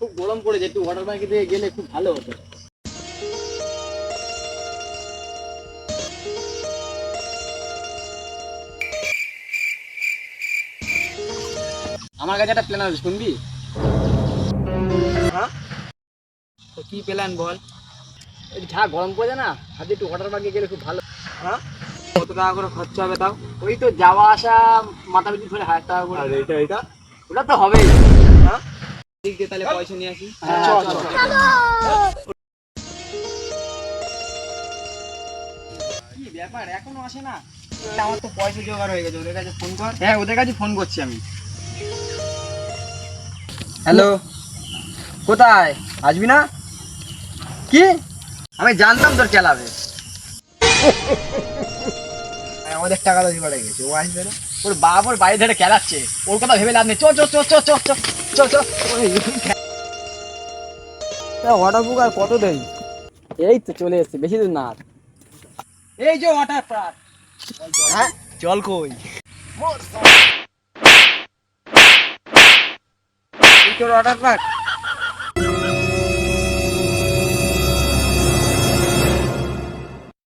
খুব গরম পড়েছে, একটু ওয়াটার পার্কে দিয়ে গেলে খুব ভালো হতো। আমার কাছে একটা প্ল্যান আছে, শুনবি? হ্যাঁ, তো কি প্ল্যান বল। এই যা গরম পড়েছে না, ভাবছি একটু ওয়াটার পার্কে গেলে খুব ভালো। হ্যাঁ, কত টাকা করে খরচা হবে তাও? ওই তো যাওয়া আসা মাথা পিছু ধরে 1000 টাকা করে। আর এটা ওটা তো হবেই। হ্যাঁ, দিক দিয়ে তাহলে পয়সা নিয়ে আসি। হ্যাঁ, চল চল, চল। কি ব্যাপার, এখনো আসে না? আমার তো পয়সা জোগাড় হয়ে গেছে, ওদের কাছে ফোন কর। হ্যাঁ, ওদের কাছে ফোন করছি আমি। হ্যালো, কোথায়? আসবি না? কি? আমি জানতাম তোর খেলাবে। আমাদের টাকা তো জোগাড় হয়ে গেছে, ও আসবে না। ওর বাপ ওর বাইরে ধরে খেলাচ্ছে, ওর কথা ভেবে লাভ নেই। চ চ চ চ চ চ চ চ। ওয়াটার বুক আর কত দেরি? এই তো চলে এসেছে, বেশি দূর না আর। এই যে ওয়াটার পার্ক। হ্যাঁ, জল কই? এই তোর ওয়াটার পার্ক?